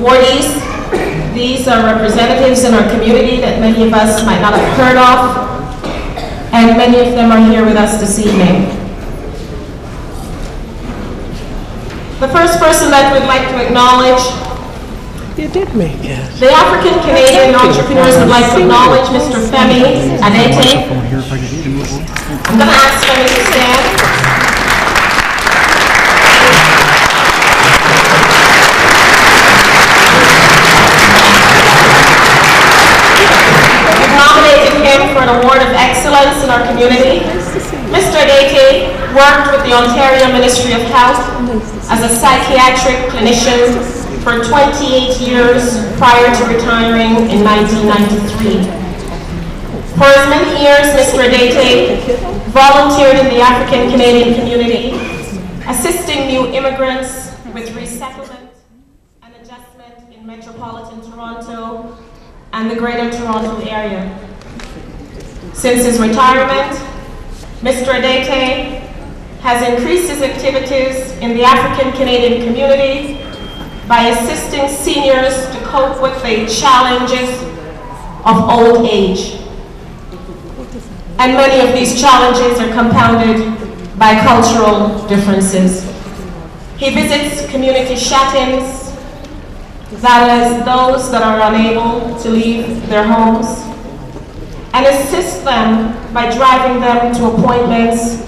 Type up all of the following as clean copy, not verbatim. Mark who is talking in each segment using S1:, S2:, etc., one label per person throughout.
S1: awardees. These are representatives in our community that many of us might not have heard of, and many of them are here with us this evening. The first person that we'd like to acknowledge,
S2: you did make it.
S1: The African Canadian entrepreneurs would like to acknowledge Mr. Femi Adete. I'm going to ask Femi to stand. We've nominated him for an award of excellence in our community. Mr. Adete worked with the Ontario Ministry of Health as a psychiatric clinician for 28 years prior to retiring in 1993. For as many years, Mr. Adete volunteered in the African Canadian community, assisting new immigrants with resettlement and adjustment in metropolitan Toronto and the Greater Toronto area. Since his retirement, Mr. Adete has increased his activities in the African Canadian community by assisting seniors to cope with the challenges of old age. And many of these challenges are compounded by cultural differences. He visits community shut-ins, that is, those that are unable to leave their homes, and assists them by driving them to appointments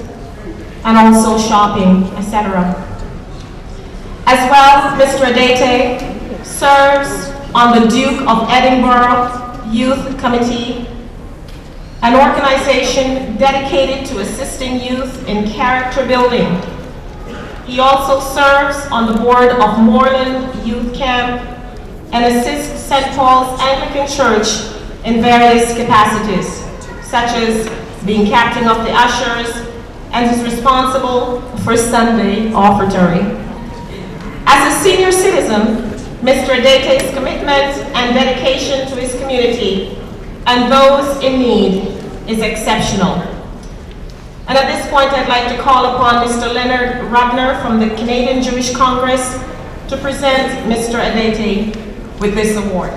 S1: and also shopping, etc. As well, Mr. Adete serves on the Duke of Edinburgh Youth Committee, an organization dedicated to assisting youth in character building. He also serves on the board of Moreland Youth Camp and assists St. Paul's Anglican Church in various capacities, such as being captain of the ushers and is responsible for Sunday offertory. As a senior citizen, Mr. Adete's commitment and dedication to his community and those in need is exceptional. And at this point, I'd like to call upon Mr. Leonard Ragnar from the Canadian Jewish Congress to present Mr. Adete with this award.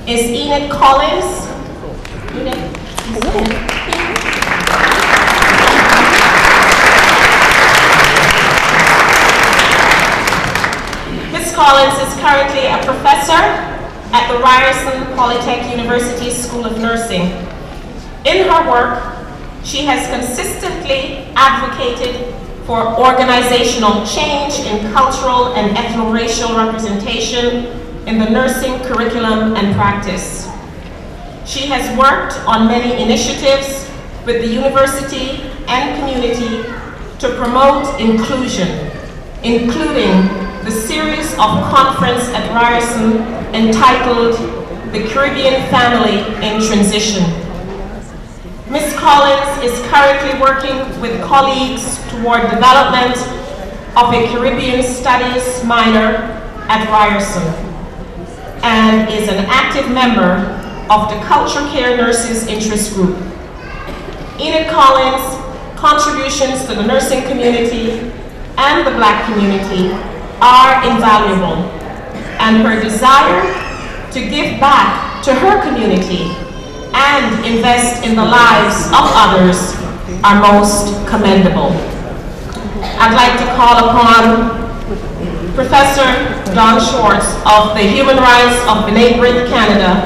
S1: Is Enid Collins. Ms. Collins is currently a professor at the Ryerson Polytech University School of Nursing. In her work, she has consistently advocated for organizational change in cultural and ethno-racial representation in the nursing curriculum and practice. She has worked on many initiatives with the university and community to promote inclusion, including the series of conference at Ryerson entitled The Caribbean Family in Transition. Ms. Collins is currently working with colleagues toward development of a Caribbean Studies minor at Ryerson, and is an active member of the Culture Care Nurses Interest Group. Enid Collins' contributions to the nursing community and the Black community are invaluable, and her desire to give back to her community and invest in the lives of others are most commendable. I'd like to call upon Professor Don Schwartz of the Human Rights of B'nai B'rith, Canada.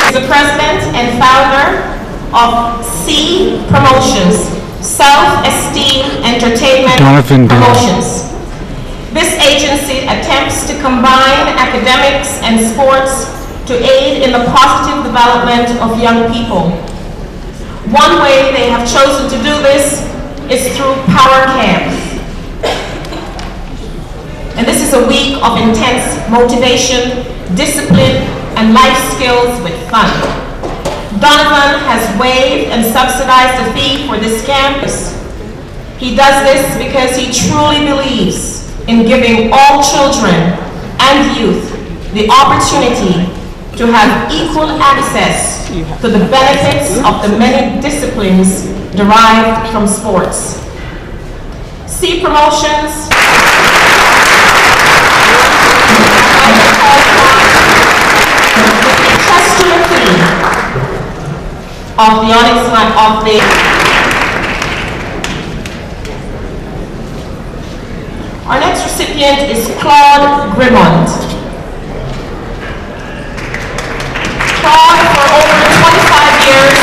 S1: He's the president and founder of C Promotions, Self-Esteem Entertainment Promotions. This agency attempts to combine academics and sports to aid in the positive development of young people. One way they have chosen to do this is through Power Camps. And this is a week of intense motivation, discipline, and life skills with fun. Donovan has waived and subsidized the fee for this campus. He does this because he truly believes in giving all children and youth the opportunity to have equal access to the benefits of the many disciplines derived from sports. See promotions, of the Onyx line of the Our next recipient is Claude Grimond. Claude, for over 25 years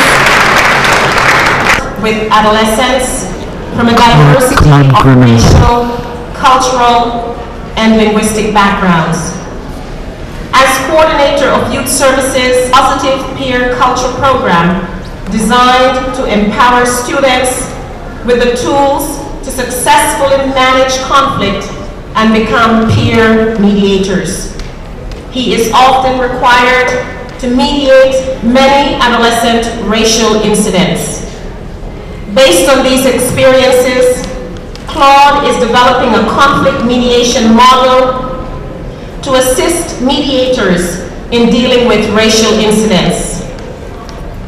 S1: with adolescents from a diversity of racial, cultural, and linguistic backgrounds. As coordinator of Youth Services Positive Peer Culture Program, designed to empower students with the tools to successfully manage conflict and become peer mediators. He is often required to mediate many adolescent racial incidents. Based on these experiences, Claude is developing a conflict mediation model to assist mediators in dealing with racial incidents.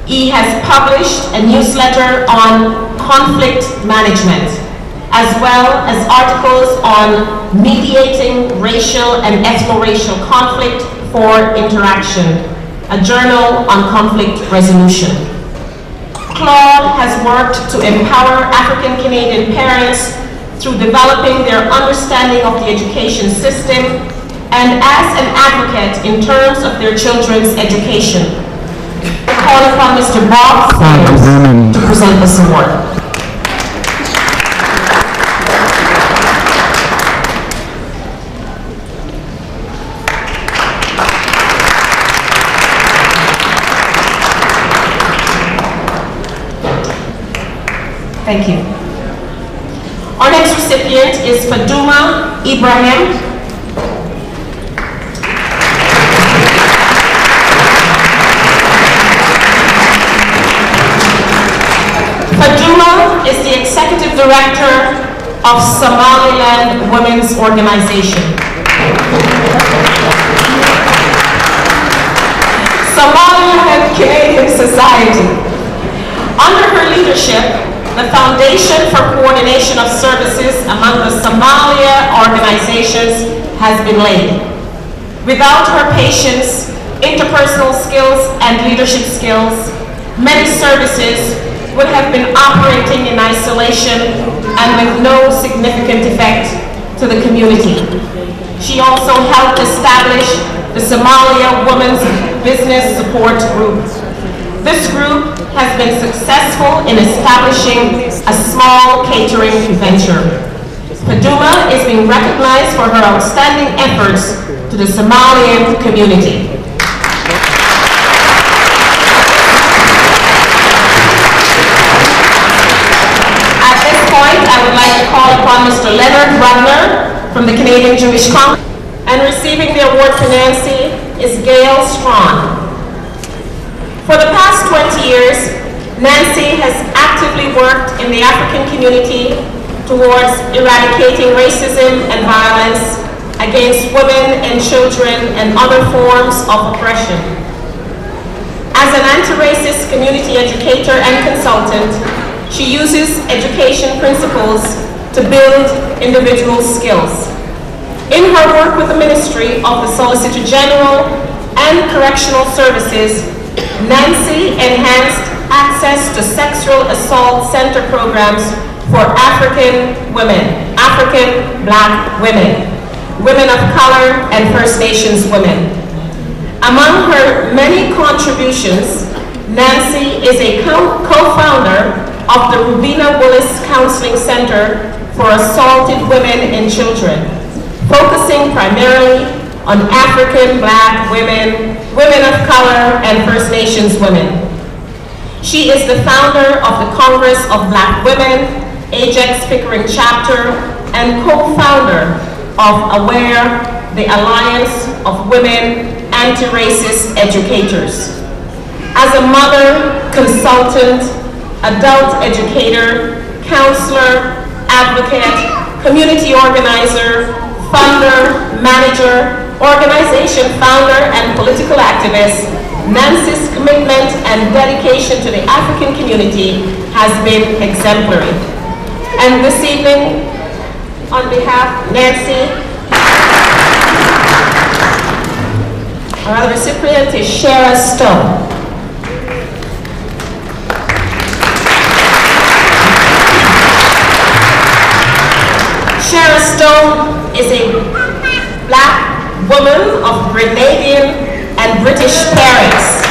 S1: He has published a newsletter on conflict management, as well as articles on mediating racial and ethno-racial conflict for interaction, a journal on conflict resolution. Claude has worked to empower African Canadian parents through developing their understanding of the education system and as an advocate in terms of their children's education. I call upon Mr. Bob Sayers to present this award. Thank you. Our next recipient is Faduma Ibrahim. Faduma is the Executive Director of Somaliland Women's Organization. Somaliland Canadian Society. Under her leadership, the Foundation for Coordination of Services among the Somalia organizations has been laid. Without her patience, interpersonal skills, and leadership skills, many services would have been operating in isolation and with no significant effect to the community. She also helped establish the Somalia Women's Business Support Group. This group has been successful in establishing a small catering venture. Faduma is being recognized for her outstanding efforts to the Somalian community. I would like to call upon Mr. Leonard Rudner from the Canadian Jewish Congress, and receiving the award for Nancy is Gail Strawn. For the past 20 years, Nancy has actively worked in the African community towards eradicating racism and violence against women and children and other forms of oppression. As an anti-racist community educator and consultant, she uses education principles to build individual skills. In her work with the Ministry of the Solicitor General and Correctional Services, Nancy enhanced access to sexual assault center programs for African women, African Black women, women of color, and First Nations women. Among her many contributions, Nancy is a co-founder of the Rubina Willis Counseling Center for Assaulted Women and Children, primarily on African Black women, women of color, and First Nations women. She is the founder of the Congress of Black Women, Ajax Pickering Chapter, and co-founder of AWARE, the Alliance of Women Anti-Racist Educators. As a mother, consultant, adult educator, counselor, advocate, community organizer, funder, manager, organization founder, and political activist, Nancy's commitment and dedication to the African community has been exemplary. And this evening, on behalf of Nancy, our other recipient is Shara Stone. Shara Stone is a Black woman of Grenadian and British parents.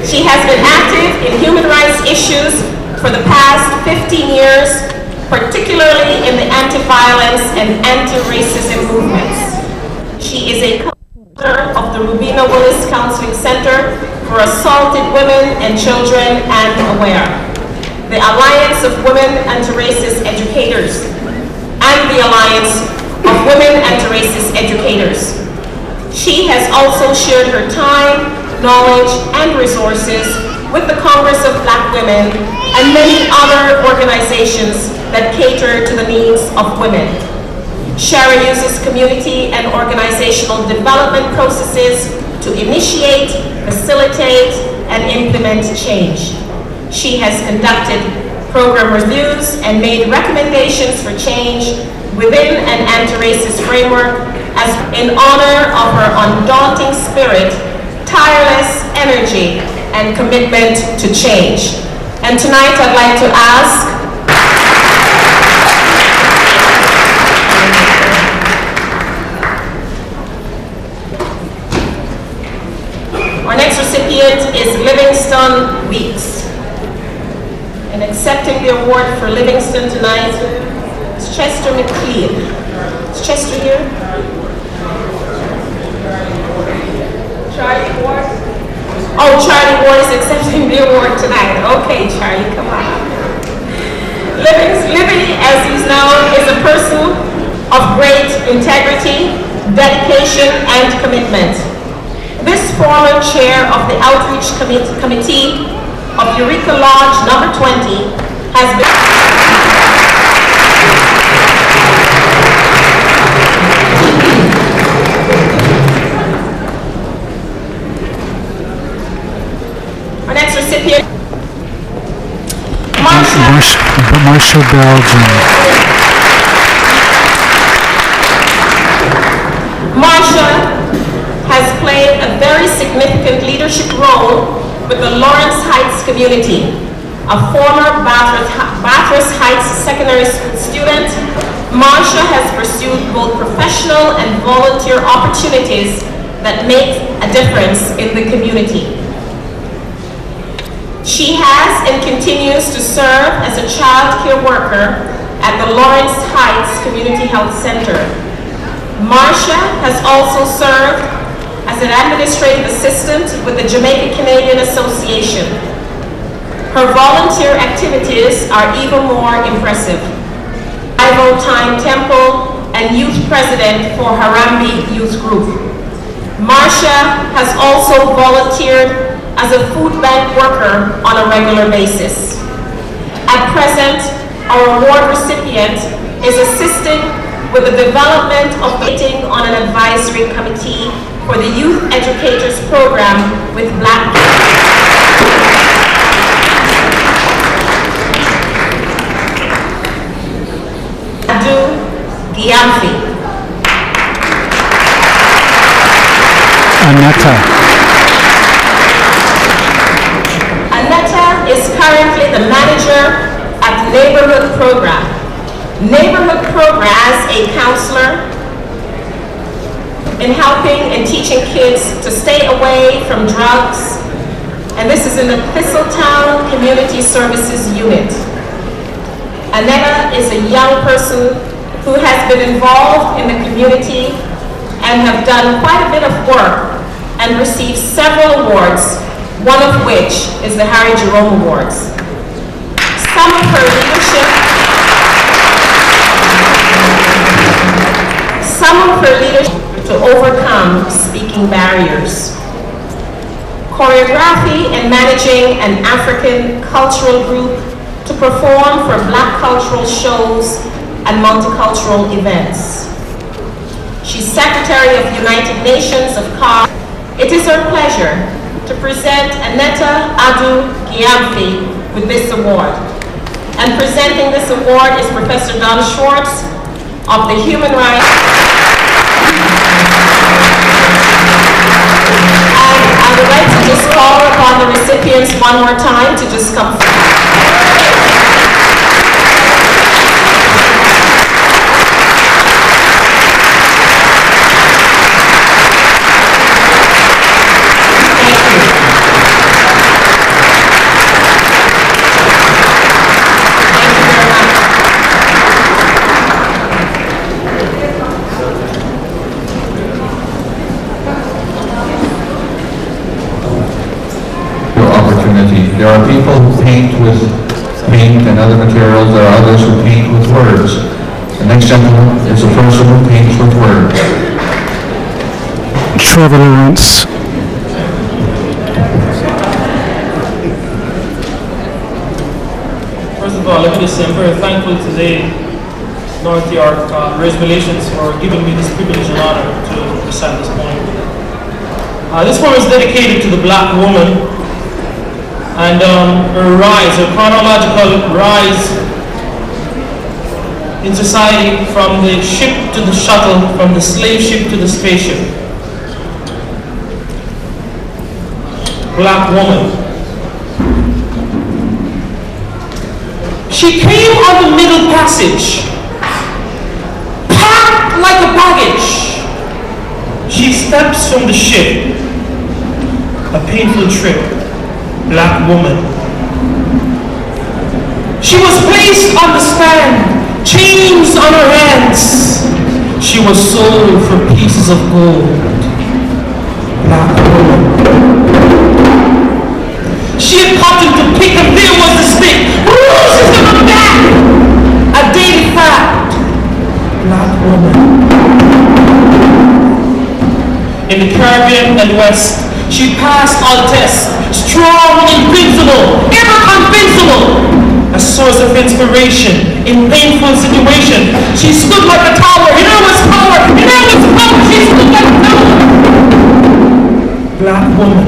S1: She has been active in human rights issues for the past 15 years, particularly in the anti-violence and anti-racism movements. She is a counselor of the Rubina Willis Counseling Center for Assaulted Women and Children and AWARE, the Alliance of Women Anti-Racist Educators, and the Alliance of Women Anti-Racist Educators. She has also shared her time, knowledge, and resources with the Congress of Black Women and many other organizations that cater to the needs of women. Shara uses community and organizational development processes to initiate, facilitate, and implement change. She has conducted program reviews and made recommendations for change within an anti-racist framework as in honor of her undaunting spirit, tireless energy, and commitment to change. And tonight I'd like to ask our next recipient is Livingston Weeks. And accepting the award for Livingston tonight is Chester McLean. Is Chester here? Charlie Ward? Oh, Charlie Ward is accepting the award tonight. Okay, Charlie, come on. Libby, as he's known, is a person of great integrity, dedication, and commitment. This former chair of the Outreach Committee of Eureka Lodge number 20 has been our next recipient,
S3: Marsha Belgium.
S1: Marsha has played a very significant leadership role with the Lawrence Heights community. A former Bathurst Heights secondary school student, Marsha has pursued both professional and volunteer opportunities that make a difference in the community. She has and continues to serve as a child care worker at the Lawrence Heights Community Health Center. Marsha has also served as an administrative assistant with the Jamaica Canadian Association. Her volunteer activities are even more impressive. Ivo Time Temple and youth president for Harambee Youth Group. Marsha has also volunteered as a food bank worker on a regular basis. At present, our award recipient is assisting with the development of meeting on an advisory committee for the Youth Educators Program with Black Adu Giamfi.
S3: Aneta
S1: is currently the manager at Neighborhood Program. Neighborhood Program as a counselor in helping and teaching kids to stay away from drugs and this is in the Thistletown Community Services Unit. Annetta is a young person who has been involved in the community and have done quite a bit of work and received several awards, one of which is the Harry Jerome Awards. Some of her leadership to overcome speaking barriers. Choreography and managing an African cultural group to perform for Black cultural shows and multicultural events. She's Secretary of the United Nations of CAR. It is her pleasure to present Annetta Adu Giamfi with this award. And presenting this award is Professor Don Schwartz of the Human Rights. And I would like to just call upon the recipients one more time to just come forward.
S4: There are people who paint with paint and other materials. There are others who paint with words. The next gentleman is a person who paints with words.
S3: Trevor Lawrence.
S5: First of all, let me just say I'm very thankful today, North York Race Relations, for giving me this privilege and honor to present this poem. This poem is dedicated to the Black woman and her rise, her chronological rise in society, from the ship to the shuttle, from the slave ship to the spaceship. Black woman. She came on the Middle Passage, packed like a baggage. She steps from the ship, a painful trip. Black woman. She was placed on the stand, chains on her hands. She was sold for pieces of gold. Black woman. She had caught him to pick, and there was the stick. Bruises on her back. A daily fact. Black woman. In the Caribbean and West, she passed all tests, strong, invincible, ever convincible, a source of inspiration in painful situations. She stood like a tower, in her was power, in her was power, she stood like a tower. Black woman.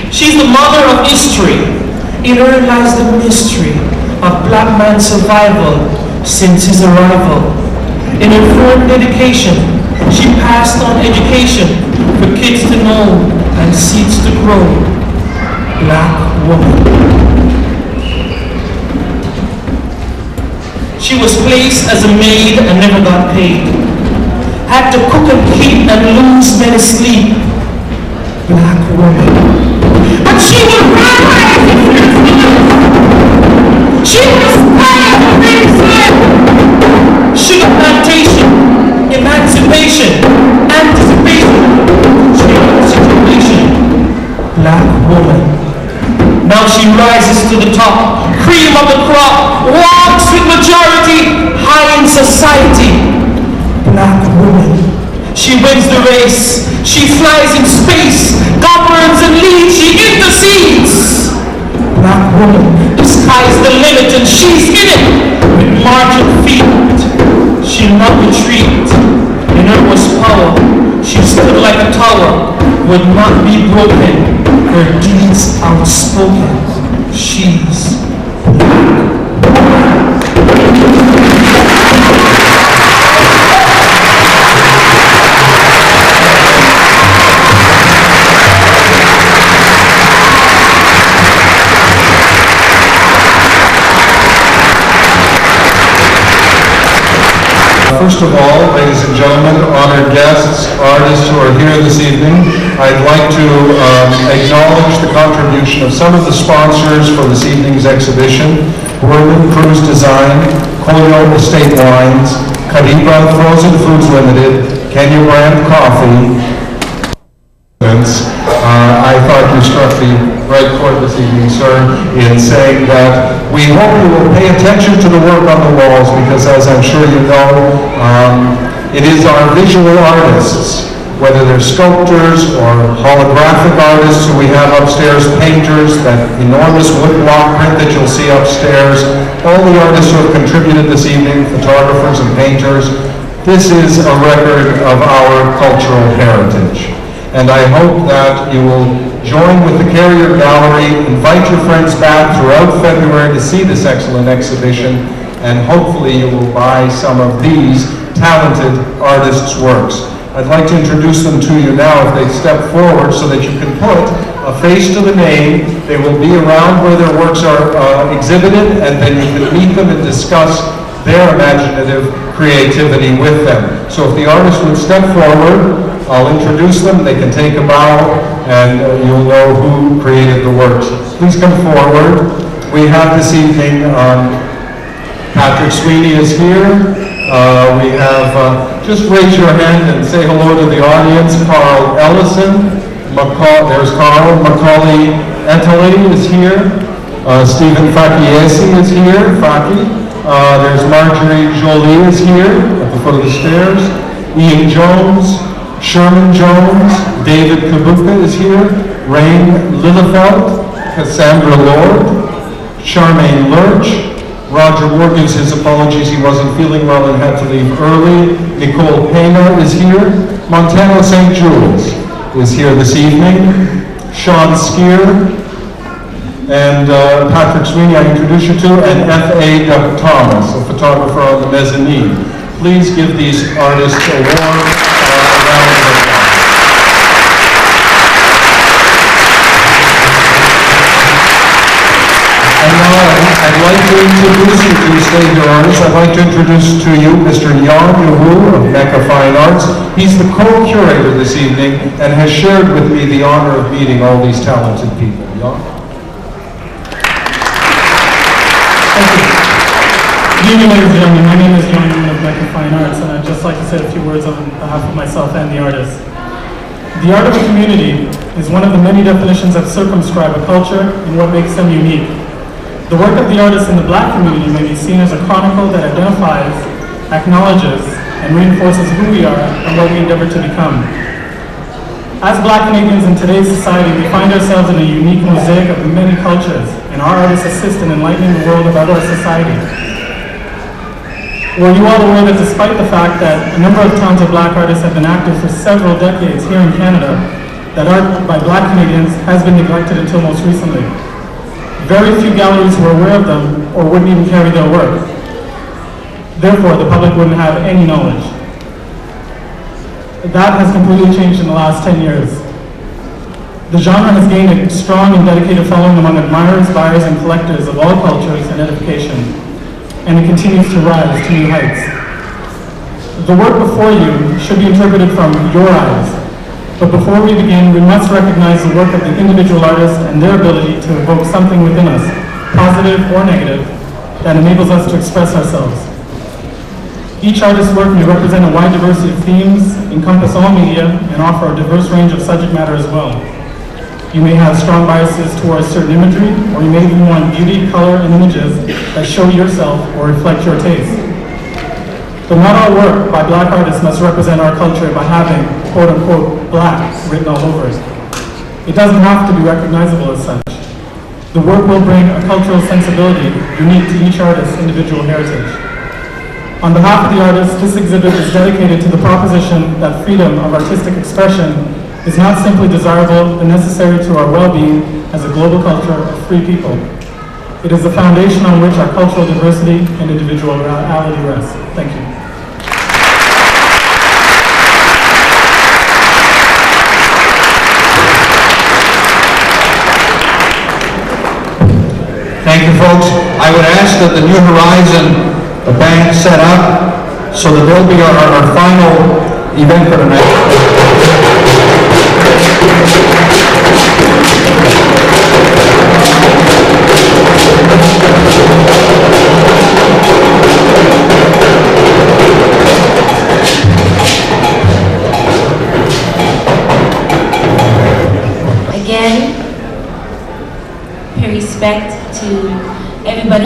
S5: She's the mother of history. In her lies the mystery of Black man's survival since his arrival. In her firm dedication, she passed on education for kids to know and seeds to grow. Black woman. She was placed as a maid and never got paid. Had to cook and keep and lose many sleep. Black woman. But she would rise. She was tired of being slave. Sugar plantation, emancipation, anticipation, change situation. Black woman. Now she rises to the top, cream of the crop, walks with majority, high in society. Black woman. She wins the race, she flies in space, governs and leads, she intercedes. Black woman. The sky's the limit and she's in it with marching feet. She'll not retreat. In her was power. She stood like a tower, would not be broken. Her deeds outspoken. She's
S4: First of all, ladies and gentlemen, honored guests, artists who are here this evening, I'd like to acknowledge the contribution of some of the sponsors for this evening's exhibition: Whirlwind Cruise Design, Collier Estate Wines, Kariba Frozen Foods Limited, Kenya Brand Coffee. I thought you struck the right chord this evening, sir, in saying that we hope you will pay attention to the work on the walls, because as I'm sure you know, it is our visual artists, whether they're sculptors or holographic artists who we have upstairs, painters, that enormous wood block print that you'll see upstairs, all the artists who have contributed this evening, photographers and painters. This is a record of our cultural heritage. And I hope that you will join with the Carrier Gallery, invite your friends back throughout February to see this excellent exhibition, and hopefully you will buy some of these talented artists' works. I'd like to introduce them to you now if they step forward so that you can put a face to the name. They will be around where their works are exhibited, and then you can meet them and discuss their imaginative creativity with them. So if the artist would step forward, I'll introduce them, they can take a bow, and you'll know who created the works. Please come forward. We have this evening, Patrick Sweeney is here. We have, just raise your hand and say hello to the audience. Carl Ellison, there's Carl. Macaulay Etaly is here. Stephen Fakiesi is here, Faki. There's Marjorie Jolie is here at the foot of the stairs. Ian Jones, Sherman Jones, David Kabuka is here, Rain Lillefeld, Cassandra Lord, Charmaine Lurch, Roger Moore gives his apologies, he wasn't feeling well and had to leave early. Nicole Pena is here, Montana St. Jules is here this evening, Sean Skier, and Patrick Sweeney I introduce you to, and F.A. Thomas, a photographer on the mezzanine. Please give these artists a warm And now I'd like to introduce you to stay here, artists. I'd like to introduce to you Mr. Yan Yu of Mecca Fine Arts. He's the co-curator this evening and has shared with me the honor of meeting all these talented people. Yan?
S6: Thank you. Good evening, ladies and gentlemen. My name is Yan Yu of Mecca Fine Arts, and I'd just like to say a few words on behalf of myself and the artists. The art of a community is one of the many definitions that circumscribe a culture and what makes them unique. The work of the artists in the Black community may be seen as a chronicle that identifies, acknowledges, and reinforces who we are and what we endeavor to become. As Black Canadians in today's society, we find ourselves in a unique mosaic of many cultures, and our artists assist in enlightening the world about our society. Were you all aware that despite the fact that a number of talented Black artists have been active for several decades here in Canada, that art by Black Canadians has been neglected until most recently? Very few galleries were aware of them or wouldn't even carry their work. Therefore, the public wouldn't have any knowledge. That has completely changed in the last 10 years. The genre has gained a strong and dedicated following among admirers, buyers, and collectors of all cultures and edification, and it continues to rise to new heights. The work before you should be interpreted from your eyes. But before we begin, we must recognize the work of the individual artist and their ability to evoke something within us, positive or negative, that enables us to express ourselves. Each artist's work may represent a wide diversity of themes, encompass all media, and offer a diverse range of subject matter as well. You may have strong biases towards certain imagery, or you may even want beauty, color, and images that show yourself or reflect your taste. But not all work by Black artists must represent our culture by having, quote-unquote, Black written all over it. It doesn't have to be recognizable as such. The work will bring a cultural sensibility unique to each artist's individual heritage. On behalf of the artists, this exhibit is dedicated to the proposition that freedom of artistic expression is not simply desirable but necessary to our well-being as a global culture of free people. It is the foundation on which our cultural diversity and individuality rests. Thank you.
S4: Thank you, folks. I would ask that the New Horizon band set up so that they'll be our final event for tonight.
S7: pay respect to everybody.